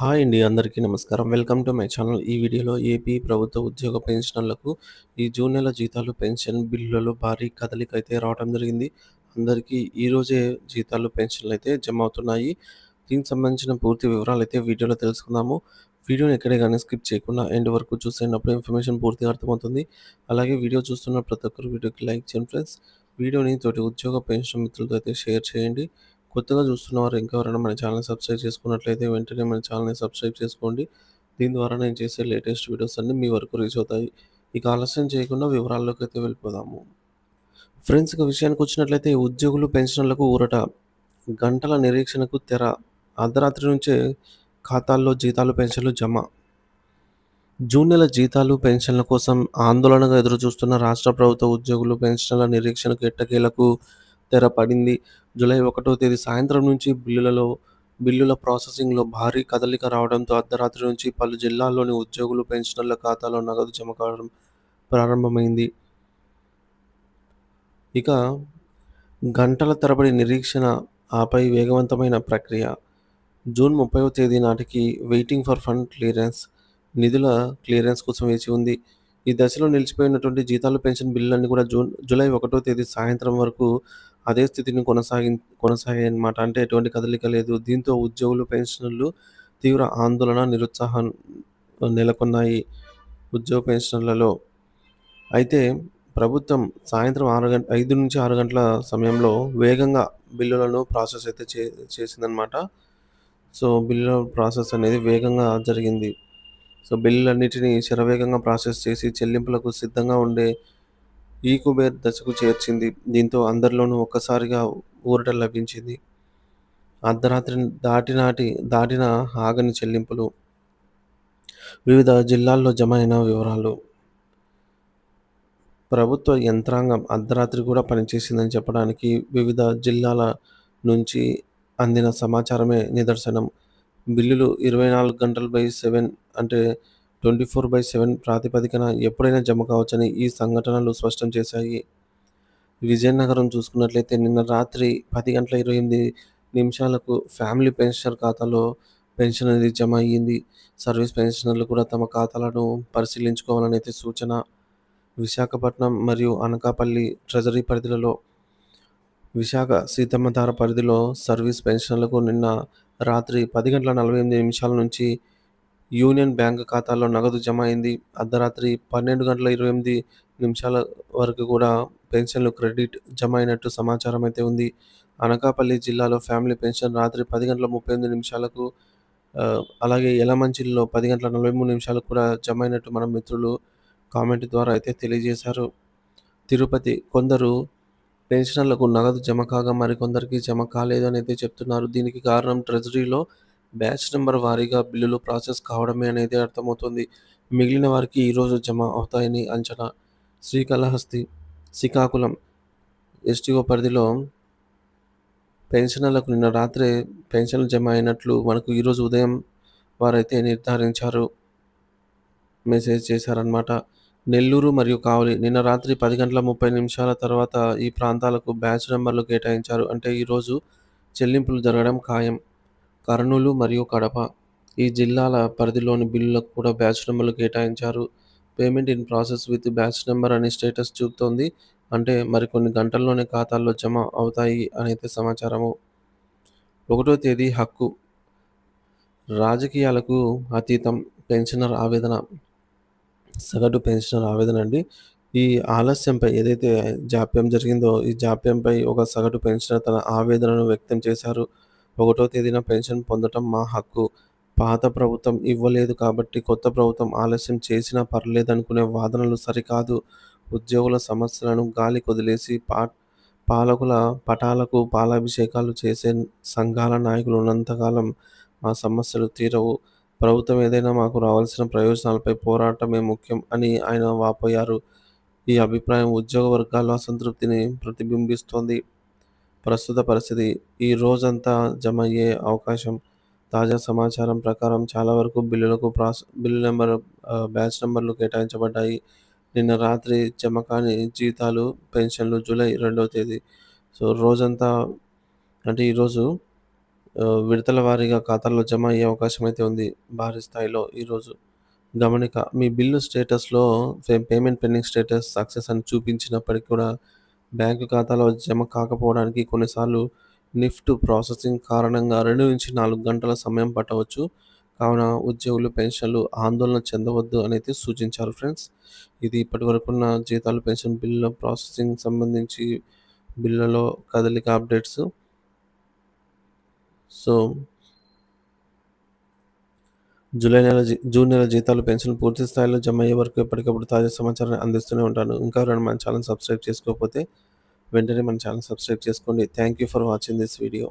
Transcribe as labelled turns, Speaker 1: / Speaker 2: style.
Speaker 1: Hi అండి. అందరికీ నమస్కారం. Welcome to my channel. ఈ వీడియోలో ఏపీ ప్రభుత్వ ఉద్యోగ పెన్షనర్లకు ఈ జూన్ నెల జీతాలు, పెన్షన్ బిల్లులలో భారీ కదలికైతే రావడం జరిగింది. అందరికీ ఈరోజే జీతాలు, పెన్షన్‌లయితే జమ అవుతున్నాయి. దీనికి సంబంధించిన పూర్తి వివరాలైతే వీడియోలో తెలుసుకుందాము. వీడియోని ఎక్కడే గాని స్కిప్ చేయకుండా ఎండ్ వరకు చూసేయండి. ఇన్ఫర్మేషన్ పూర్తిగా అర్థమవుతుంది. అలాగే వీడియో చూస్తున్న ప్రతి ఒక్కరు వీడియోకి లైక్ చేయండి ఫ్రెండ్స్. వీడియోని తోటి ఉద్యోగ పెన్షన్ మిత్రులతో అయితే షేర్ చేయండి. కొత్తగా చూస్తున్నవారు ఇంకెవరైనా మన ఛానల్‌ని సబ్స్క్రైబ్ చేసుకున్నట్లయితే వెంటనే మన ఛానల్‌ని సబ్స్క్రైబ్ చేసుకోండి. దీని ద్వారా నేను చేసే లేటెస్ట్ వీడియోస్ అన్నీ మీ వరకు రీచ్ అవుతాయి. ఇక ఆలస్యం చేయకుండా వివరాల్లోకైతే వెళ్ళిపోదాము. ఫ్రెండ్స్ ఇక విషయానికొచ్చినట్లయితే ఉద్యోగులు, పెన్షనర్లకు ఊరట. గంటల నిరీక్షణకు తెర. అర్ధరాత్రి నుంచే ఖాతాల్లో జీతాలు, పెన్షన్లు జమ. జూన్ నెల జీతాలు, పెన్షన్ల కోసం ఆందోళనగా ఎదురుచూస్తున్న రాష్ట్ర ప్రభుత్వ ఉద్యోగులు, పెన్షనర్ల నిరీక్షణకు ఎట్టకేలకు తెర పడింది. జూలై 1వ తేదీ సాయంత్రం నుంచి బిల్లుల ప్రాసెసింగ్‌లో భారీ కదలిక రావడంతో అర్ధరాత్రి నుంచి పలు జిల్లాల్లోని ఉద్యోగులు, పెన్షనర్ల ఖాతాలో నగదు జమ కావడం ప్రారంభమైంది. ఇక గంటల తరబడి నిరీక్షణ, ఆపై వేగవంతమైన ప్రక్రియ. జూన్ 30వ తేదీ నాటికి వెయిటింగ్ ఫర్ ఫండ్ క్లియరెన్స్ నిధుల క్లియరెన్స్ కోసం వేచి ఉంది. ఈ దశలో నిలిచిపోయినటువంటి జీతాలు, పెన్షన్ బిల్లులన్నీ కూడా జూలై 1వ తేదీ సాయంత్రం వరకు అదే స్థితిని కొనసాగాయన్నమాట. అంటే ఎటువంటి కదలిక లేదు. దీంతో ఉద్యోగులు, పెన్షనర్లు తీవ్ర ఆందోళన, నిరుత్సాహం నెలకొన్నాయి ఉద్యోగ పెన్షనర్లలో. అయితే ప్రభుత్వం సాయంత్రం 5-6 గంటల సమయంలో వేగంగా బిల్లులను ప్రాసెస్ అయితే చేసిందనమాట. సో, బిల్లుల ప్రాసెస్ అనేది వేగంగా జరిగింది. సో, బిల్లులన్నిటిని శరవేగంగా ప్రాసెస్ చేసి చెల్లింపులకు సిద్ధంగా ఉండే ఈ-కుబేర్ దశకు చేర్చింది. దీంతో అందరిలోనూ ఒక్కసారిగా ఊరట లభించింది. అర్ధరాత్రి దాటిన ఆగని చెల్లింపులు. వివిధ జిల్లాల్లో జమ అయిన వివరాలు. ప్రభుత్వ యంత్రాంగం అర్ధరాత్రి కూడా పనిచేసిందని చెప్పడానికి వివిధ జిల్లాల నుంచి అందిన సమాచారమే నిదర్శనం. బిల్లులు 24 గంటలు/7 అంటే 24/7 ప్రాతిపదికన ఎప్పుడైనా జమ కావచ్చని ఈ సంఘటనలు స్పష్టం చేశాయి. విజయనగరం చూసుకున్నట్లయితే నిన్న రాత్రి 10:28 ఫ్యామిలీ పెన్షనర్ ఖాతాలో పెన్షన్ అనేది జమ అయ్యింది. సర్వీస్ పెన్షనర్లు కూడా తమ ఖాతాలను పరిశీలించుకోవాలని అయితే సూచన. విశాఖపట్నం మరియు అనకాపల్లి ట్రెజరీ పరిధిలో విశాఖ సీతమ్మధార పరిధిలో సర్వీస్ పెన్షనర్లకు నిన్న రాత్రి 10:48 నుంచి యూనియన్ బ్యాంక్ ఖాతాల్లో నగదు జమ అయింది. అర్ధరాత్రి 12:28 వరకు కూడా పెన్షన్లు క్రెడిట్ జమ అయినట్టు సమాచారం అయితే ఉంది. అనకాపల్లి జిల్లాలో ఫ్యామిలీ పెన్షన్ రాత్రి 10:38కు అలాగే యలమంచిలిలో 10:43 కూడా జమ అయినట్టు మన మిత్రులు కామెంట్ ద్వారా అయితే తెలియజేశారు. తిరుపతి కొందరు పెన్షనర్లకు నగదు జమ కాగా మరికొందరికి జమ కాలేదని అయితే చెప్తున్నారు. దీనికి కారణం ట్రెజరీలో బ్యాచ్ నంబర్ వారీగా బిల్లులు ప్రాసెస్ కావడమే అనేది అర్థమవుతుంది. మిగిలిన వారికి ఈరోజు జమ అవుతాయని అంచనా. శ్రీకాకుళం ఎస్టీఓ పరిధిలో పెన్షనర్లకు నిన్న రాత్రే పెన్షన్లు జమ అయినట్లు మనకు ఈరోజు ఉదయం వారైతే నిర్ధారించారు. మెసేజ్ చేశారనమాట. నెల్లూరు మరియు కావలి నిన్న రాత్రి 10:30 తర్వాత ఈ ప్రాంతాలకు బ్యాచ్ నంబర్లు కేటాయించారు. అంటే ఈరోజు చెల్లింపులు జరగడం ఖాయం. కర్నూలు మరియు కడప ఈ జిల్లాల పరిధిలోని బిల్లులకు కూడా బ్యాచ్ నంబర్లు కేటాయించారు. Payment in process with batch number అని స్టేటస్ చూపుతోంది. అంటే మరికొన్ని గంటల్లోనే ఖాతాల్లో జమ అవుతాయి అనైతే సమాచారము. 1వ తేదీ హక్కు. రాజకీయాలకు అతీతం పెన్షనర్ ఆవేదన. సగటు పెన్షనర్ ఆవేదన అండి. ఈ ఆలస్యంపై ఏదైతే జాప్యం జరిగిందో, ఈ జాప్యంపై ఒక సగటు పెన్షనర్ తన ఆవేదనను వ్యక్తం చేశారు. 1వ తేదీన పెన్షన్ పొందటం మా హక్కు. పాత ప్రభుత్వం ఇవ్వలేదు కాబట్టి కొత్త ప్రభుత్వం ఆలస్యం చేసినా పర్లేదనుకునే వాదనలు సరికాదు. ఉద్యోగుల సమస్యలను గాలికొదిలేసి పాలకుల పటాలకు పాలాభిషేకాలు చేసే సంఘాల నాయకులు ఉన్నంతకాలం మా సమస్యలు తీరవు. ప్రభుత్వం ఏదైనా మాకు రావాల్సిన ప్రయోజనాలపై పోరాటమే ముఖ్యం అని ఆయన వాపోయారు. ఈ అభిప్రాయం ఉద్యోగ వర్గాల్లో అసంతృప్తిని ప్రతిబింబిస్తోంది. ప్రస్తుత పరిస్థితి. ఈ రోజంతా జమ అయ్యే అవకాశం. తాజా సమాచారం ప్రకారం చాలా వరకు బ్యాచ్ నంబర్లు కేటాయించబడ్డాయి. నిన్న రాత్రి జమ కాని జీతాలు, పెన్షన్లు జూలై 2వ తేదీ. సో, రోజంతా అంటే ఈరోజు విడతల వారీగా ఖాతాల్లో జమ అయ్యే అవకాశం అయితే ఉంది భారీ స్థాయిలో ఈరోజు. గమనిక మీ బిల్లు స్టేటస్‌లో పేమెంట్ పెండింగ్ స్టేటస్ సక్సెస్ అని చూపించినప్పటికి కూడా బ్యాంకు ఖాతాలో జమ కాకపోవడానికి కొన్నిసార్లు నిఫ్ట్ ప్రాసెసింగ్ కారణంగా 2-4 గంటల సమయం పట్టవచ్చు. కావున ఉద్యోగులు, పెన్షన్‌లు ఆందోళన చెందవద్దు అనైతే సూచించారు ఫ్రెండ్స్. ఇది ఇప్పటివరకున్న జీతాలు, పెన్షన్ బిల్లుల ప్రాసెసింగ్ సంబంధించి బిల్లులలో కదలిక అప్డేట్స్. సో, జూన్ నెల జీతాలు, పెన్షన్‌లు పూర్తి స్థాయిలో జమ అయ్యే వరకు ఎప్పటికప్పుడు తాజా సమాచారాన్ని అందిస్తూనే ఉంటాను. ఇంకా ఎవరైనా మన ఛానెల్ సబ్స్క్రైబ్ చేసుకోకపోతే వెంటనే మన ఛానెల్ సబ్స్క్రైబ్ చేసుకోండి. Thank you for watching this video.